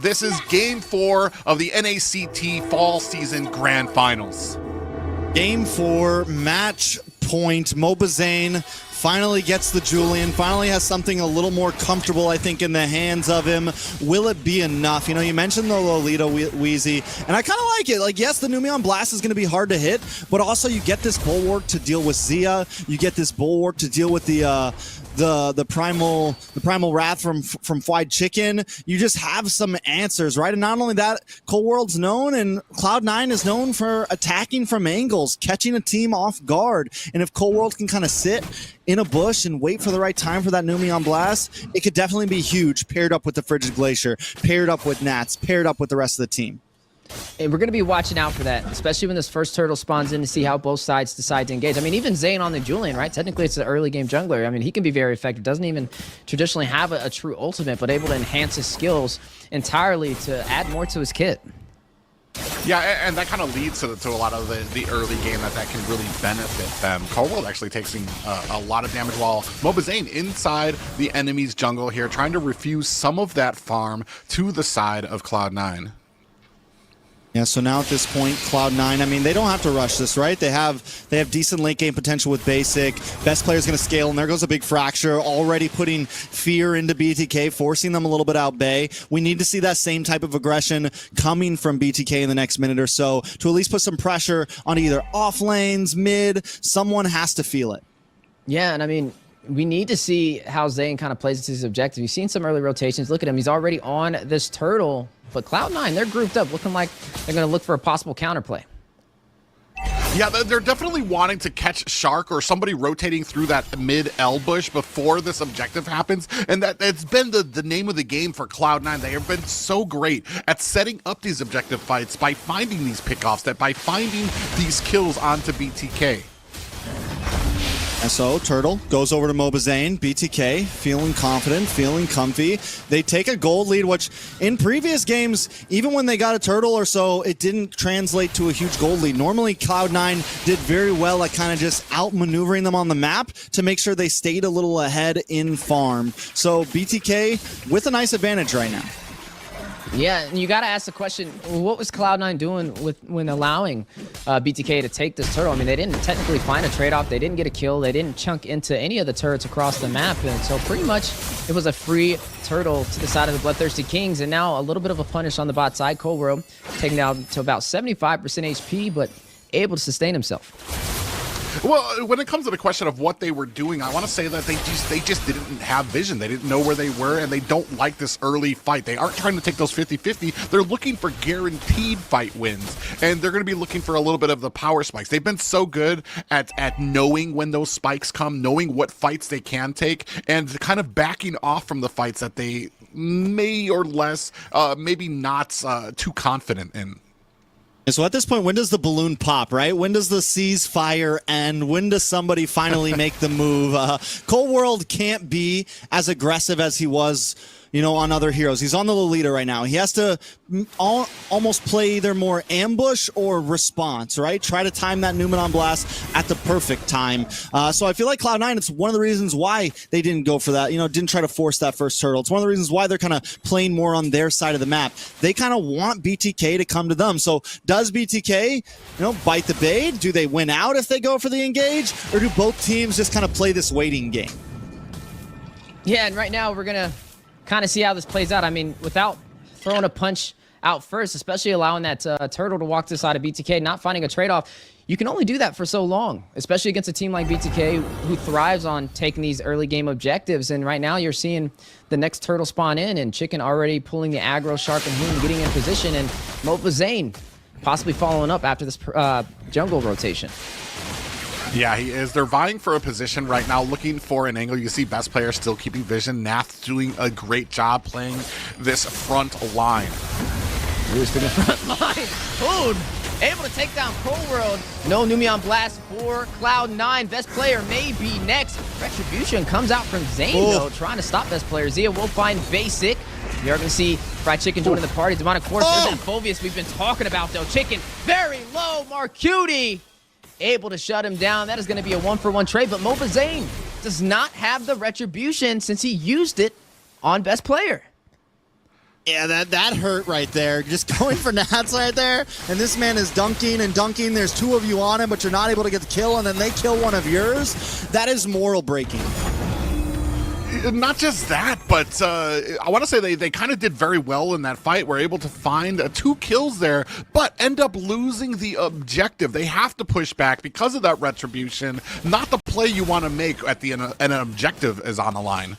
This is Game 4 of the NACT Fall Season Grand Finals. Game 4, match point. Mobazane finally gets the Julian, finally has something a little more comfortable, I think, in the hands of him. Will it be enough? You know, you mentioned the Lolita Wheezy, and I kind of like it. Like, yes, the Numeon Blast is going to be hard to hit, but also you get this Bulwark to deal with Zia. You get this Bulwark to deal with the primal wrath from Fried Chicken. You just have some answers, right? And not only that, Cold World's known, and Cloud9 is known for attacking from angles, catching a team off guard. And if Cold World can kind of sit in a bush and wait for the right time for that Numeon Blast, it could definitely be huge, paired up with the Frigid Glacier, paired up with Nats, paired up with the rest of the team. And we're going to be watching out for that, especially when this first turtle spawns in, to see how both sides decide to engage. I mean, even Zane on the Julian, right? Technically, it's an early game jungler. I mean, he can be very effective. Doesn't even traditionally have a true ultimate, but able to enhance his skills entirely to add more to his kit. Yeah, and that kind of leads to a lot of the early game that can really benefit them. Cold World actually taking a lot of damage, while Mobazane inside the enemy's jungle here, trying to refuse some of that farm to the side of Cloud9. Yeah, so now at this point, Cloud9, I mean, they don't have to rush this, right? They have decent late game potential with basic. Best player's going to scale, and there goes a big fracture, already putting fear into BTK, forcing them a little bit out bay. We need to see that same type of aggression coming from BTK in the next minute or so to at least put some pressure on either off lanes, mid. Someone has to feel it. Yeah, and I mean, we need to see how Zane kind of plays into his objective. You've seen some early rotations. Look at him. He's already on this turtle. But Cloud9, they're grouped up, looking like they're going to look for a possible counterplay. Yeah, they're definitely wanting to catch Shark or somebody rotating through that mid-L bush before this objective happens. And it's been the name of the game for Cloud9. They have been so great at setting up these objective fights by finding these pickoffs, by finding these kills onto BTK. And so Turtle goes over to Mobazane. BTK feeling confident, feeling comfy. They take a gold lead, which in previous games, even when they got a Turtle or so, it didn't translate to a huge gold lead. Normally, Cloud9 did very well at kind of just outmaneuvering them on the map to make sure they stayed a little ahead in farm. So BTK with a nice advantage right now. Yeah, and you got to ask the question, what was Cloud9 doing when allowing BTK to take this turtle? I mean, they didn't technically find a trade-off. They didn't get a kill. They didn't chunk into any of the turrets across the map. And so pretty much it was a free turtle to the side of the Bloodthirsty Kings. And now a little bit of a punish on the bot side. Cold World taken down to about 75% HP, but able to sustain himself. Well, when it comes to the question of what they were doing, I want to say that they just didn't have vision. They didn't know where they were, and they don't like this early fight. They aren't trying to take those 50-50. They're looking for guaranteed fight wins, and they're going to be looking for a little bit of the power spikes. They've been so good at knowing when those spikes come, knowing what fights they can take, and kind of backing off from the fights that they may or less, maybe not too confident in. And so at this point, when does the balloon pop, right? When does the ceasefire end? When does somebody finally make the move? Cold World can't be as aggressive as he was, you know, on other heroes. He's on the Lolita right now. He has to almost play either more ambush or response, right? Try to time that Numeon Blast at the perfect time. So I feel like Cloud9, it's one of the reasons why they didn't go for that, you know, didn't try to force that first turtle. It's one of the reasons why they're kind of playing more on their side of the map. They kind of want BTK to come to them. So does BTK, you know, bite the bait? Do they win out if they go for the engage? Or do both teams just kind of play this waiting game? Yeah, and right now we're going to kind of see how this plays out. I mean, without throwing a punch out first, especially allowing that turtle to walk to the side of BTK, not finding a trade-off, you can only do that for so long, especially against a team like BTK who thrives on taking these early game objectives. And right now you're seeing the next turtle spawn in, and Chicken already pulling the aggro, Shark and Hoon getting in position, and Mobazane possibly following up after this jungle rotation. Yeah, he is. They're vying for a position right now, looking for an angle. You see best player still keeping vision. NACT doing a great job playing this front line. Who's the front line? Hoon able to take down Cold World. No Numeon Blast for Cloud9. Best player may be next. Retribution comes out from Zane, though, trying to stop best player. Zia will find Basic. We are going to see Fried Chicken joining the party. Demonic Course, there's that Phobius we've been talking about, though. Chicken very low. Marcuti able to shut him down. That is going to be a 1-for-1 trade, but Mobazane does not have the Retribution since he used it on best player. Yeah, that hurt right there. Just going for nats right there, and this man is dunking and dunking. There's two of you on him, but you're not able to get the kill, and then they kill one of yours. That is moral breaking. Not just that, but I want to say they kind of did very well in that fight. Were able to find 2 kills there, but end up losing the objective. They have to push back because of that retribution. Not the play you want to make at the and an objective is on the line.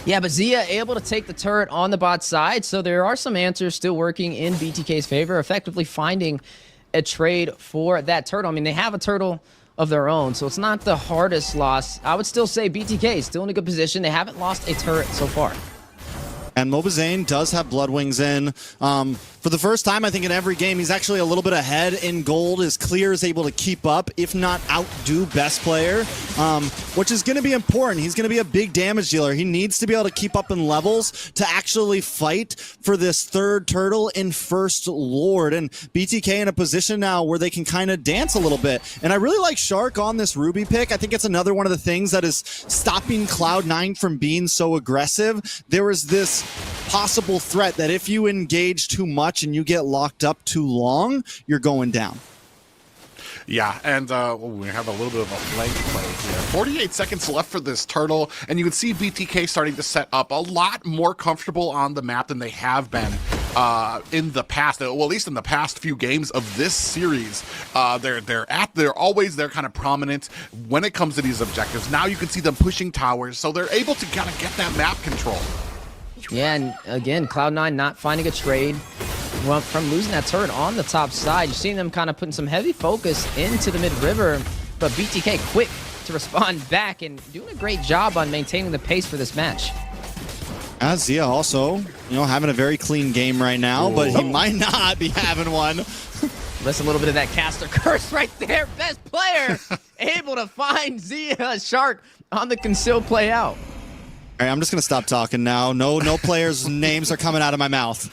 Yeah, but Zia able to take the turret on the bot side, so there are some answers still working in BTK's favor, effectively finding a trade for that turtle. I mean, they have a turtle of their own, so it's not the hardest loss. I would still say BTK is still in a good position. They haven't lost a turret so far. And Mobazane does have Bloodwings in. For the first time, I think, in every game, he's actually a little bit ahead in gold. Is Clear is able to keep up, if not outdo best player, which is going to be important. He's going to be a big damage dealer. He needs to be able to keep up in levels to actually fight for this third turtle in First Lord. And BTK in a position now where they can kind of dance a little bit. And I really like Shark on this Ruby pick. I think it's another one of the things that is stopping Cloud9 from being so aggressive. There is this possible threat that if you engage too much and you get locked up too long, you're going down. Yeah, and we have a little bit of a flank play here. 48 seconds left for this turtle, and you can see BTK starting to set up a lot more comfortable on the map than they have been in the past. Well, at least in the past few games of this series. They're always kind of prominent when it comes to these objectives. Now you can see them pushing towers, so they're able to kind of get that map control. Yeah, and again, Cloud9 not finding a trade from losing that turret on the top side. You're seeing them kind of putting some heavy focus into the mid-river, but BTK quick to respond back and doing a great job on maintaining the pace for this match. Zia also, having a very clean game right now, but he might not be having one. That's a little bit of that caster curse right there. Best player able to find Zia Shark on the concealed play out. All right, I'm just going to stop talking now. No players' names are coming out of my mouth.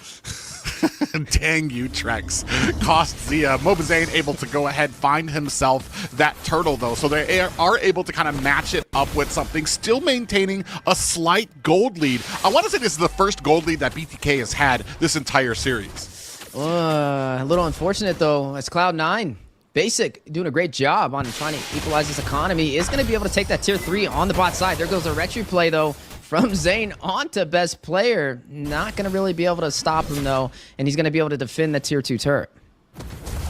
Dang you, Trex. Cost Zia. Mobazane able to go ahead, find himself that turtle, though. So they are able to kind of match it up with something, still maintaining a slight gold lead. I want to say this is the first gold lead that BTK has had this entire series. A little unfortunate, though, as Cloud9. Basic doing a great job on trying to equalize this economy. Is going to be able to take that tier 3 on the bot side. There goes a retry play, though, from Zane onto best player. Not going to really be able to stop him, though, and he's going to be able to defend the tier 2 turret.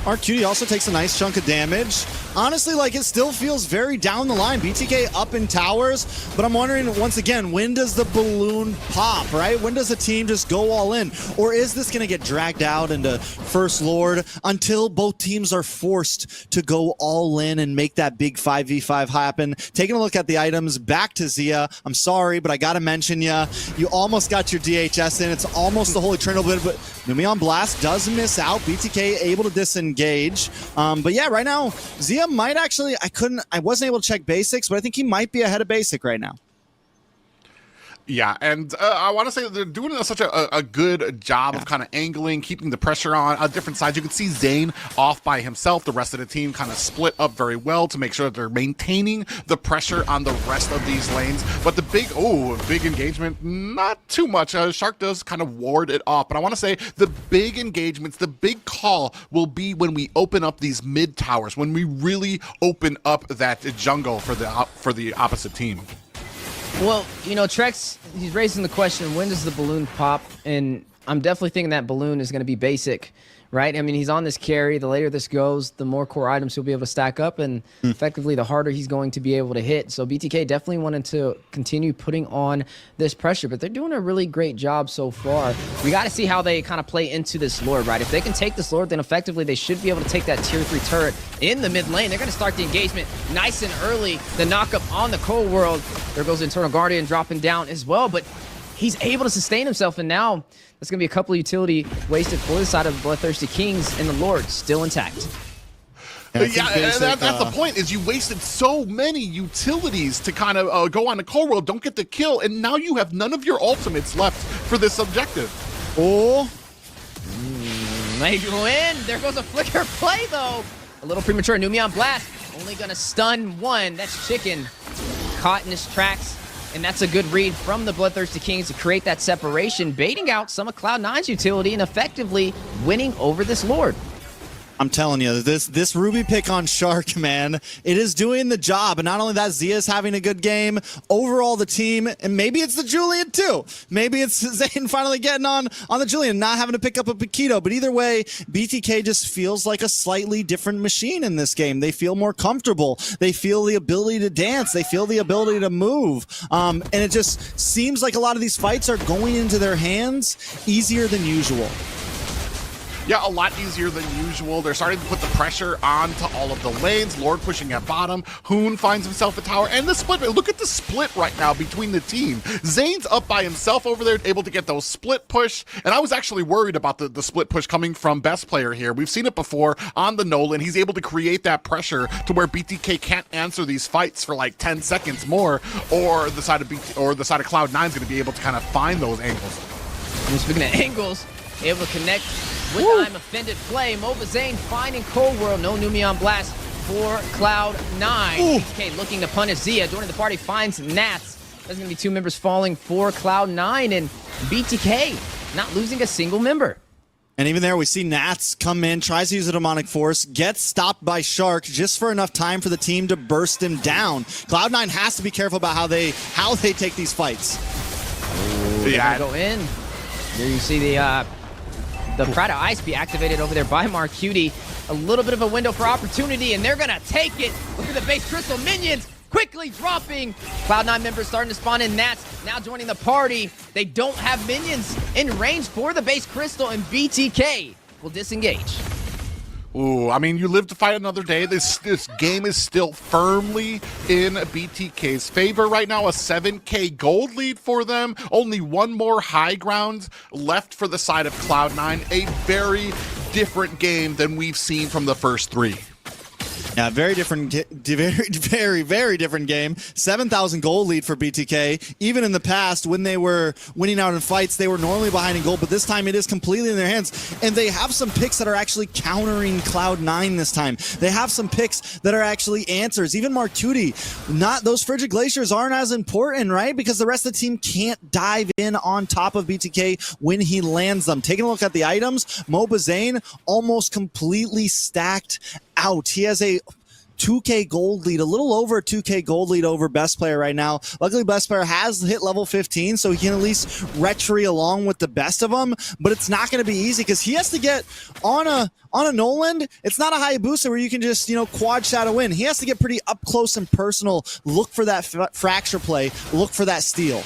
RQT also takes a nice chunk of damage. Honestly, it still feels very down the line. BTK up in towers, but I'm wondering, once again, when does the balloon pop, right? When does the team just go all in? Or is this going to get dragged out into First Lord until both teams are forced to go all in and make that big 5v5 happen? Taking a look at the items, back to Zia. I'm sorry, but I got to mention you. You almost got your DHS in. It's almost the Holy Trinity, but Numion Blast does miss out. BTK able to disengage. But yeah, right now, Zia might actually, I wasn't able to check basics, but I think he might be ahead of basic right now. Yeah, and I want to say that they're doing such a good job of kind of angling, keeping the pressure on different sides. You can see Zane off by himself. The rest of the team kind of split up very well to make sure that they're maintaining the pressure on the rest of these lanes. But the big engagement, not too much. Shark does kind of ward it off. But I want to say the big engagements, the big call will be when we open up these mid towers, when we really open up that jungle for the opposite team. Well, Trex, he's raising the question, when does the balloon pop? And I'm definitely thinking that balloon is going to be basic, right? I mean, he's on this carry. The later this goes, the more core items he'll be able to stack up, and effectively the harder he's going to be able to hit. So BTK definitely wanted to continue putting on this pressure, but they're doing a really great job so far. We got to see how they kind of play into this Lord, right? If they can take this Lord, then effectively they should be able to take that tier 3 turret in the mid lane. They're going to start the engagement nice and early. The knockup on the Cold World. There goes Internal Guardian dropping down as well, but he's able to sustain himself, and now there's going to be a couple of utility wasted for the side of the Bloodthirsty Kings, and the Lord still intact. Yeah, that's the point, is you wasted so many utilities to kind of go on the Cold World, don't get the kill, and now you have none of your ultimates left for this objective. Oh. Might win. There goes a flicker play, though. A little premature. Numion Blast only going to stun one. That's Chicken. Caught in his tracks. And that's a good read from the Bloodthirsty Kings to create that separation, baiting out some of Cloud9's utility and effectively winning over this Lord. I'm telling you, this Ruby pick on Shark, man, it is doing the job. And not only that, Zia's having a good game. Overall, the team, and maybe it's the Julian too. Maybe it's Zane finally getting on the Julian, not having to pick up a Paquito. But either way, BTK just feels like a slightly different machine in this game. They feel more comfortable. They feel the ability to dance. They feel the ability to move. And it just seems like a lot of these fights are going into their hands easier than usual. Yeah, a lot easier than usual. They're starting to put the pressure onto all of the lanes. Lord pushing at bottom. Hoon finds himself a tower. And the split. Look at the split right now between the team. Zane's up by himself over there, able to get those split push. And I was actually worried about the split push coming from best player here. We've seen it before on the Nolan. He's able to create that pressure to where BTK can't answer these fights for like 10 seconds more, or the side of Cloud9 is going to be able to kind of find those angles. And speaking of angles, able to connect with I'm Offended play. Mobazane finding Cold World. No Numion Blast for Cloud9. BTK looking to punish Zia. Joining the party finds Nats. There's going to be 2 members falling for Cloud9. And BTK not losing a single member. And even there, we see Nats come in, tries to use a demonic force, gets stopped by Shark just for enough time for the team to burst him down. Cloud9 has to be careful about how they take these fights. Yeah, go in. There you see the Pride of Ice be activated over there by Marcutie. A little bit of a window for opportunity, and they're gonna take it. Look at the base crystal minions quickly dropping. Cloud9 members starting to spawn in. Nats now joining the party. They don't have minions in range for the base crystal, and BTK will disengage. Ooh, I mean, you live to fight another day. This game is still firmly in BTK's favor right now. A 7K gold lead for them. Only one more high ground left for the side of Cloud9. A very different game than we've seen from the first 3. Yeah, very different, very different game. 7,000 gold lead for BTK. Even in the past, when they were winning out in fights, they were normally behind in gold, but this time it is completely in their hands. And they have some picks that are actually countering Cloud9 this time. They have some picks that are actually answers. Even Marcutie, those Frigid Glaciers aren't as important, right? Because the rest of the team can't dive in on top of BTK when he lands them. Taking a look at the items, Mobazane almost completely stacked out. He has a 2K gold lead, a little over a 2K gold lead over best player right now. Luckily, best player has hit level 15, so he can at least retry along with the best of them, but it's not going to be easy because he has to get on a Nolan. It's not a Hayabusa where you can just, quad shadow in. He has to get pretty up close and personal, look for that fracture play, look for that steal.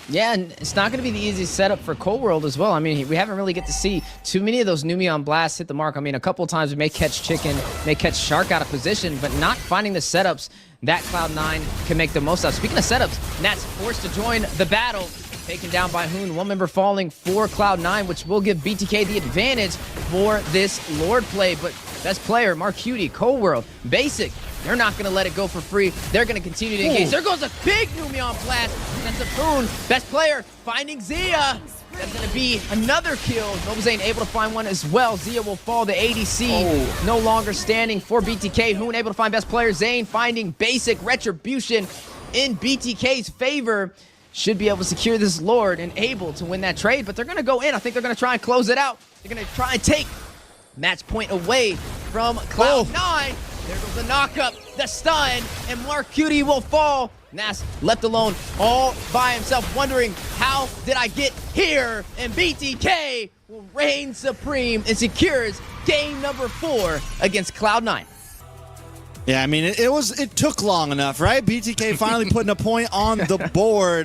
Yeah, and it's not going to be the easiest setup for Cold World as well. I mean, we haven't really get to see too many of those Numion Blasts hit the mark. I mean, a couple of times we may catch Chicken, may catch Shark out of position, but not finding the setups that Cloud9 can make the most of. Speaking of setups, Nat's forced to join the battle. Taken down by Hoon, one member falling for Cloud9, which will give BTK the advantage for this Lord play. But best player, Marcutie, Cold World, Basic, they're not going to let it go for free. They're going to continue to engage. There goes a big Numion Blast. That's a Hoon. Best player finding Zia. That's going to be another kill. Mobazane able to find one as well. Zia will fall. The ADC no longer standing for BTK. Hoon able to find best player. Zane finding Basic. Retribution in BTK's favor. Should be able to secure this Lord and able to win that trade, but they're going to go in. I think they're going to try and close it out. They're going to try and take match point away from Cloud9. There goes the knock-up, the stun, and Marcutie will fall. Nas left alone all by himself, wondering, how did I get here? And BTK will reign supreme and secures game number 4 against Cloud9. Yeah, I mean, it took long enough, right? BTK finally putting a point on the board.